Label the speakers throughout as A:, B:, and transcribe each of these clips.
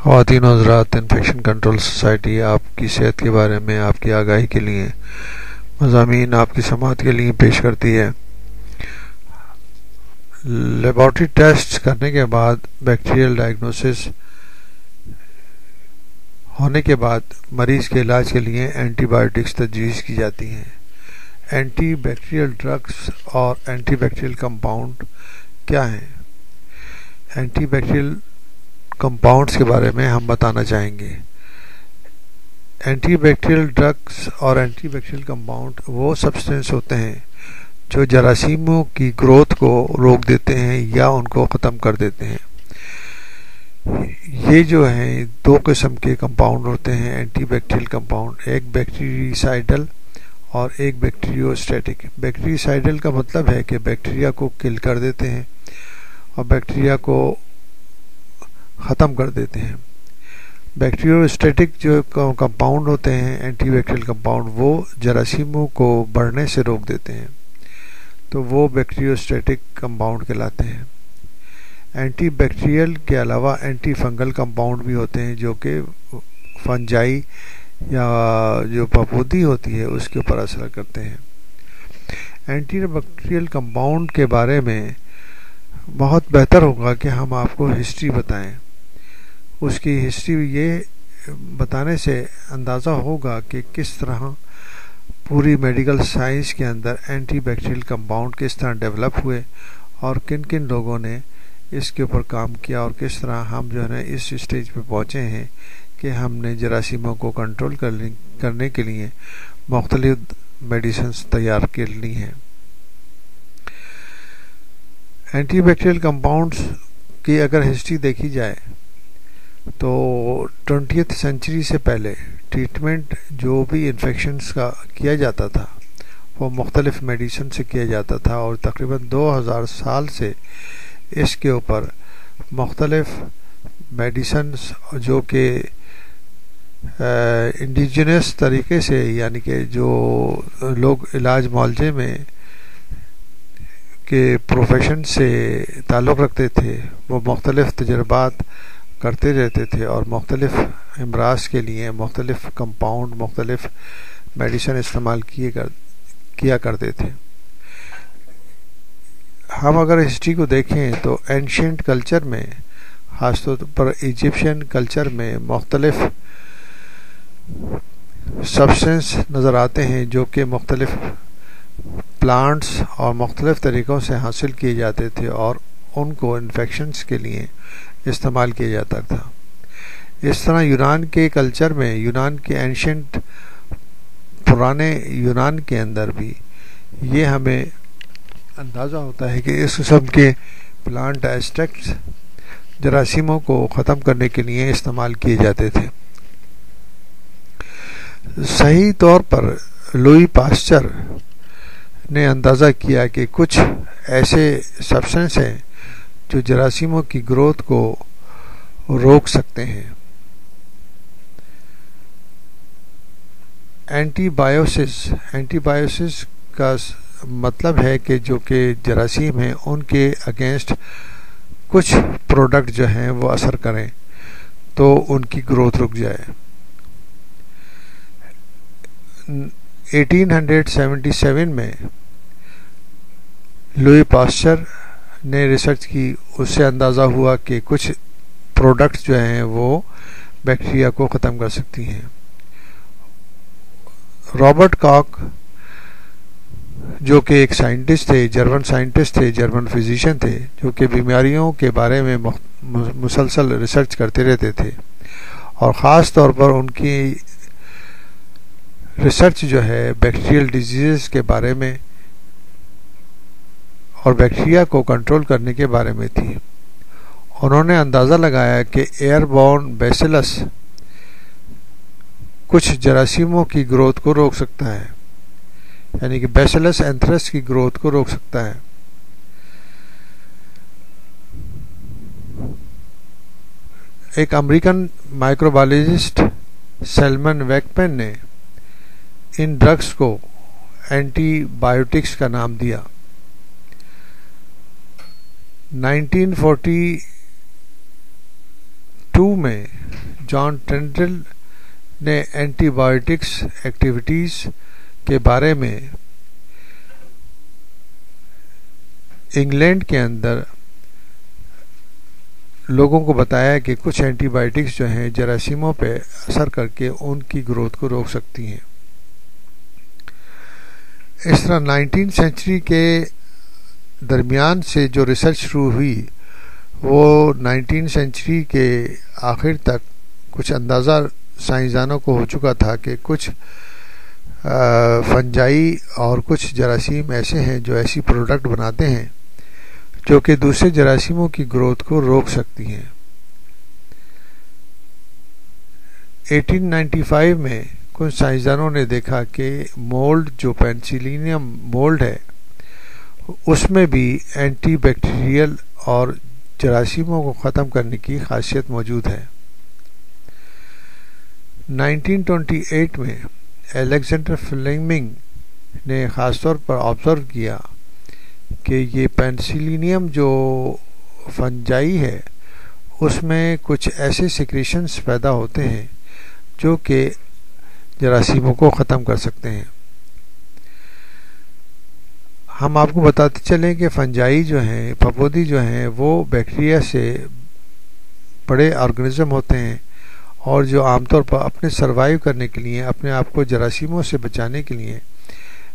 A: خواتین و حضرات، انفیکشن کنٹرول سوسائٹی آپ کی صحت کے بارے میں آپ کی آگاہی کے لیے مضامین آپ کی سماعت کے لیے پیش کرتی ہے۔ لیبارٹری ٹیسٹ کرنے کے بعد بیکٹیریل ڈائگنوسس ہونے کے بعد مریض کے علاج کے لیے اینٹی بایوٹکس تجویز کی جاتی ہیں۔ اینٹی بیکٹیریل ڈرگز اور اینٹی بیکٹیریل کمپاؤنڈ کیا ہیں؟ اینٹی بیکٹیریل کمپاؤنڈز کے بارے میں ہم بتانا چاہیں گے۔ اینٹی بیکٹیریل ڈرگز اور اینٹی بیکٹیریل کمپاؤنڈ وہ سبسٹنس ہوتے ہیں جو جراثیموں کی گروتھ کو روک دیتے ہیں یا ان کو ختم کر دیتے ہیں۔ یہ جو ہیں دو قسم کے کمپاؤنڈ ہوتے ہیں اینٹی بیکٹیریل کمپاؤنڈ، ایک بیکٹیریسائیڈل اور ایک بیکٹیریوسٹیٹک۔ بیکٹیریسائیڈل کا مطلب ہے کہ بیکٹیریا کو کل کر دیتے ہیں اور بیکٹیریا کو ختم کر دیتے ہیں۔ بیکٹیریوسٹیٹک جو کمپاؤنڈ ہوتے ہیں اینٹی بیکٹیریل کمپاؤنڈ، وہ جراثیموں کو بڑھنے سے روک دیتے ہیں، تو وہ بیکٹیریوسٹیٹک کمپاؤنڈ کہلاتے ہیں۔ اینٹی بیکٹیریل کے علاوہ اینٹی فنگل کمپاؤنڈ بھی ہوتے ہیں جو کہ فنجائی یا جو پھپھوندی ہوتی ہے اس کے اوپر اثر کرتے ہیں۔ اینٹی بیکٹیریل کمپاؤنڈ کے بارے میں بہت بہتر ہوگا کہ ہم آپ کو ہسٹری بتائیں۔ اس کی ہسٹری یہ بتانے سے اندازہ ہوگا کہ کس طرح پوری میڈیکل سائنس کے اندر اینٹی بیکٹیریل کمپاؤنڈ کس طرح ڈیولپ ہوئے اور کن کن لوگوں نے اس کے اوپر کام کیا اور کس طرح ہم جو ہے نا اس اسٹیج پہ پہنچے ہیں کہ ہم نے جراثیموں کو کنٹرول کرنے کے لیے مختلف میڈیسنز تیار کر لی ہیں۔ اینٹی بیکٹیریل کمپاؤنڈز کی اگر ہسٹری دیکھی جائے تو 20th سینچری سے پہلے ٹریٹمنٹ جو بھی انفیکشنز کا کیا جاتا تھا وہ مختلف میڈیسن سے کیا جاتا تھا، اور تقریباً 2000 سال سے اس کے اوپر مختلف میڈیسنز جو کہ انڈیجنس طریقے سے، یعنی کہ جو لوگ علاج معالجے میں کے پروفیشن سے تعلق رکھتے تھے، وہ مختلف تجربات کرتے رہتے تھے اور مختلف امراض کے لیے مختلف کمپاؤنڈ، مختلف میڈیسن استعمال کیا کرتے تھے۔ ہم اگر ہسٹری کو دیکھیں تو اینشینٹ کلچر میں، خاص طور پر ایجپشین کلچر میں، مختلف سبسٹنس نظر آتے ہیں جو کہ مختلف پلانٹس اور مختلف طریقوں سے حاصل کیے جاتے تھے اور ان کو انفیکشنز کے لیے استعمال کیا جاتا تھا۔ اس طرح یونان کے کلچر میں، یونان کے اینشینٹ پرانے یونان کے اندر بھی یہ ہمیں اندازہ ہوتا ہے کہ اس قسم کے پلانٹ ایکسٹریکٹس جراثیموں کو ختم کرنے کے لیے استعمال کیے جاتے تھے۔ صحیح طور پر لوئی پاسچر نے اندازہ کیا کہ کچھ ایسے سبسٹنس ہیں جو جراثیموں کی گروتھ کو روک سکتے ہیں۔ اینٹی بایوسس کا مطلب ہے کہ جو کہ جراثیم ہیں ان کے اگینسٹ کچھ پروڈکٹ جو ہیں وہ اثر کریں تو ان کی گروتھ رک جائے۔ 1877 میں لوئی پاسچر نے ریسرچ کی، اس سے اندازہ ہوا کہ کچھ پروڈکٹس جو ہیں وہ بیکٹیریا کو ختم کر سکتی ہیں۔ رابرٹ کاک جو کہ ایک سائنٹسٹ تھے، جرمن فزیشین تھے، جو کہ بیماریوں کے بارے میں مسلسل ریسرچ کرتے رہتے تھے، اور خاص طور پر ان کی ریسرچ جو ہے بیکٹیریل ڈیزیز کے بارے میں اور بیکٹیریا کو کنٹرول کرنے کے بارے میں تھی۔ انہوں نے اندازہ لگایا کہ ایئر بورن بیسیلس کچھ جراثیموں کی گروتھ کو روک سکتا ہے، یعنی کہ بیسیلس اینتھرس کی گروتھ کو روک سکتا ہے۔ ایک امریکن مائکروبایولوجسٹ سیلمن ویکمین نے ان ڈرگز کو اینٹی بایوٹکس کا نام دیا۔ 1942 میں جان ٹینڈل نے اینٹی بایوٹکس ایکٹیویٹیز کے بارے میں انگلینڈ کے اندر لوگوں کو بتایا کہ کچھ اینٹی بایوٹکس جو ہیں جراثیموں پہ اثر کر کے ان کی گروتھ کو روک سکتی ہیں. اس طرح 19 سینچری کے درمیان سے جو ریسرچ شروع ہوئی وہ 19 سینچری کے آخر تک کچھ اندازہ سائنسدانوں کو ہو چکا تھا کہ کچھ فنجائی اور کچھ جراثیم ایسے ہیں جو ایسی پروڈکٹ بناتے ہیں جو کہ دوسرے جراثیموں کی گروتھ کو روک سکتی ہیں. 1895 میں کچھ سائنسدانوں نے دیکھا کہ مولڈ جو پینسلینیم مولڈ ہے اس میں بھی اینٹی بیکٹیریل اور جراثیموں کو ختم کرنے کی خاصیت موجود ہے. 1928 میں الیگزینڈر فلیمنگ نے خاص طور پر آبزرو کیا کہ یہ پینسلینیم جو فنجائی ہے اس میں کچھ ایسے سیکریشنز پیدا ہوتے ہیں جو کہ جراثیموں کو ختم کر سکتے ہیں. ہم آپ کو بتاتے چلیں کہ فنجائی جو ہیں پھپھوندی جو ہیں وہ بیکٹیریا سے بڑے آرگنزم ہوتے ہیں اور جو عام طور پر اپنے سروائیو کرنے کے لیے اپنے آپ کو جراثیموں سے بچانے کے لیے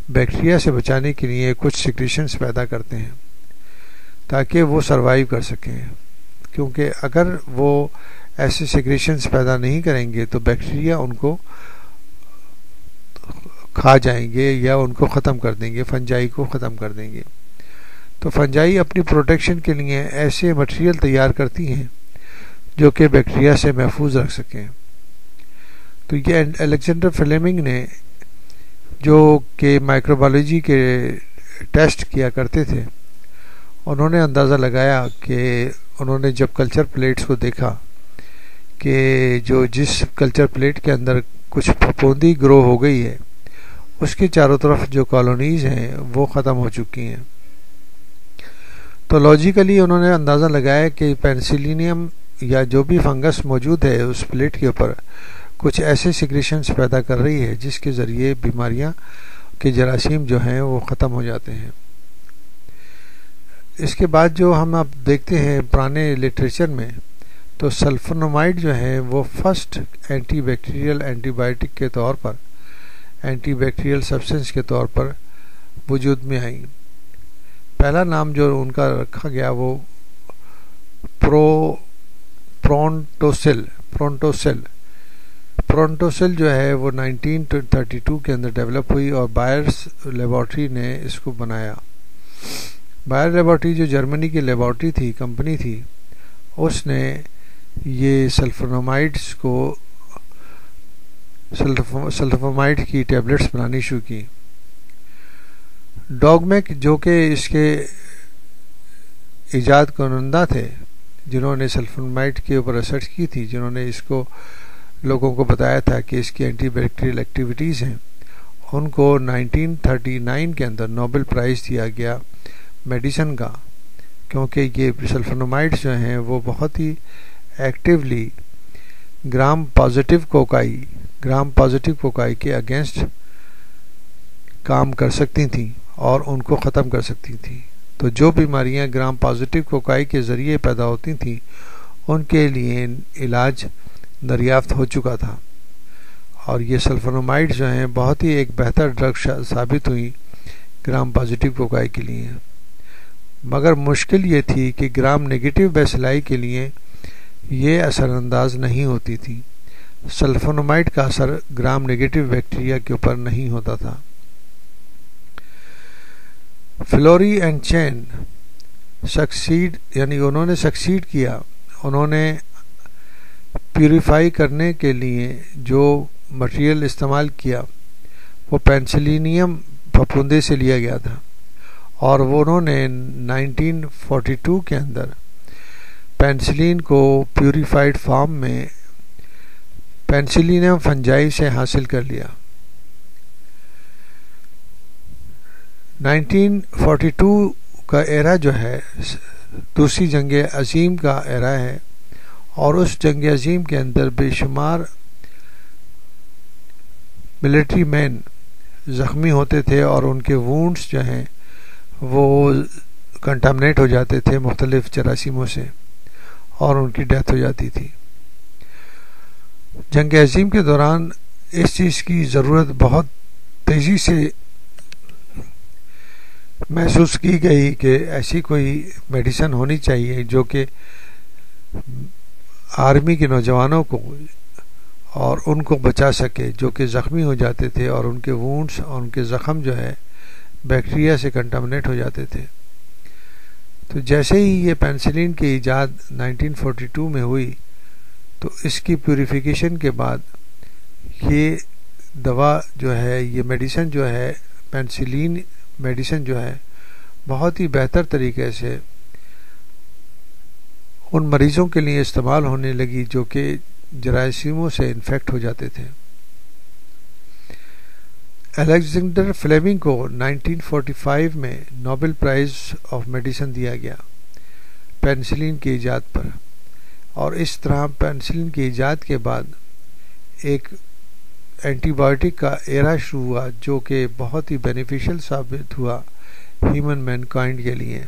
A: بیکٹیریا سے بچانے کے لیے کچھ سیکریشنز پیدا کرتے ہیں تاکہ وہ سروائیو کر سکیں. کیونکہ اگر وہ ایسے سیکریشنز پیدا نہیں کریں گے تو بیکٹیریا ان کو کھا جائیں گے یا ان کو ختم کر دیں گے، فنجائی کو ختم کر دیں گے. تو فنجائی اپنی پروٹیکشن کے لیے ایسے مٹیریل تیار کرتی ہیں جو کہ بیکٹیریا سے محفوظ رکھ سکیں. تو یہ الیگزینڈر فلیمنگ نے جو کہ مائکروبیولوجی کے ٹیسٹ کیا کرتے تھے انہوں نے اندازہ لگایا کہ انہوں نے جب کلچر پلیٹس کو دیکھا کہ جس کلچر پلیٹ کے اندر کچھ پھپھوندی گرو ہو گئی ہے اس کے چاروں طرف جو کالونیز ہیں وہ ختم ہو چکی ہیں. تو لاجیکلی انہوں نے اندازہ لگایا کہ پینسلینیم یا جو بھی فنگس موجود ہے اس پلیٹ کے اوپر کچھ ایسے سیکریشنز پیدا کر رہی ہے جس کے ذریعے بیماریاں کے جراثیم جو ہیں وہ ختم ہو جاتے ہیں. اس کے بعد جو ہم اب دیکھتے ہیں پرانے لٹریچر میں تو سلفونامائڈ جو ہیں وہ first antibacterial antibiotic کے طور پر اینٹی بیکٹیریل سبسٹنس کے طور پر وجود میں آئیں. پہلا نام جو ان کا رکھا گیا وہ پرونٹوسل جو ہے وہ 1932 کے اندر ڈیولپ ہوئی اور بائرس لیبارٹری نے اس کو بنایا. بائر لیبارٹری جو جرمنی کی لیبارٹری تھی کمپنی تھی اس نے یہ سلفونامائڈس کو سلفونامائڈ کی ٹیبلٹس بنانی شروع کی. ڈوگمیک جو کہ اس کے ایجاد کنندہ تھے جنہوں نے سلفونامائڈ کے اوپر ریسرچ کی تھی، جنہوں نے اس کو لوگوں کو بتایا تھا کہ اس کی اینٹی بیکٹیریل ایکٹیویٹیز ہیں، ان کو 1939 کے اندر نوبل پرائز دیا گیا میڈیسن کا، کیونکہ یہ سلفونامائڈس جو ہیں وہ بہت ہی ایکٹیولی گرام پازیٹیو کوکائی کے اگینسٹ کام کر سکتی تھیں اور ان کو ختم کر سکتی تھیں. تو جو بیماریاں گرام پازیٹیو کوکائی کے ذریعے پیدا ہوتی تھیں ان کے لیے علاج دریافت ہو چکا تھا، اور یہ سلفونامائڈ جو ہیں بہت ہی ایک بہتر ڈرگ ثابت ہوئی گرام پازیٹیو کوکائی کے لیے. مگر مشکل یہ تھی کہ گرام نیگیٹو بیسیلائی کے لیے یہ اثر انداز نہیں ہوتی تھی. سلفونامائڈ کا اثر گرام نیگیٹو بیکٹیریا کے اوپر نہیں ہوتا تھا. فلوری اینڈ چین انہوں نے سکسیڈ کیا. انہوں نے پیوریفائی کرنے کے لیے جو مٹیریل استعمال کیا وہ پینسلینیم پھپھوندے سے لیا گیا تھا، اور وہ انہوں نے 1942 کے اندر پینسلین کو پیوریفائڈ فارم میں پینسلینیم فنجائی سے حاصل کر لیا. 1942 کا ایرا جو ہے دوسری جنگ عظیم کا ایرا ہے، اور اس جنگ عظیم کے اندر بے شمار ملٹری مین زخمی ہوتے تھے اور ان کے وونڈز جو ہیں وہ کنٹامنیٹ ہو جاتے تھے مختلف جراثیموں سے اور ان کی ڈیتھ ہو جاتی تھی. جنگ عظیم کے دوران اس چیز کی ضرورت بہت تیزی سے محسوس کی گئی کہ ایسی کوئی میڈیسن ہونی چاہیے جو کہ آرمی کے نوجوانوں کو اور ان کو بچا سکے جو کہ زخمی ہو جاتے تھے اور ان کے وونڈز اور ان کے زخم جو ہے بیکٹیریا سے کنٹامنیٹ ہو جاتے تھے. تو جیسے ہی یہ پینسلین کی ایجاد 1942 میں ہوئی تو اس کی پیوریفیکیشن کے بعد یہ دوا جو ہے یہ میڈیسن جو ہے پینسلین میڈیسن جو ہے بہت ہی بہتر طریقے سے ان مریضوں کے لیے استعمال ہونے لگی جو کہ جراثیموں سے انفیکٹ ہو جاتے تھے. الیگزینڈر فلیمنگ کو 1945 میں نوبل پرائز آف میڈیسن دیا گیا پینسلین کی ایجاد پر، اور اس طرح پینسلین کی ایجاد کے بعد ایک اینٹی بایوٹک کا ایرا شروع ہوا جو کہ بہت ہی بینیفیشل ثابت ہوا ہیومن مین کائنڈ کے لیے.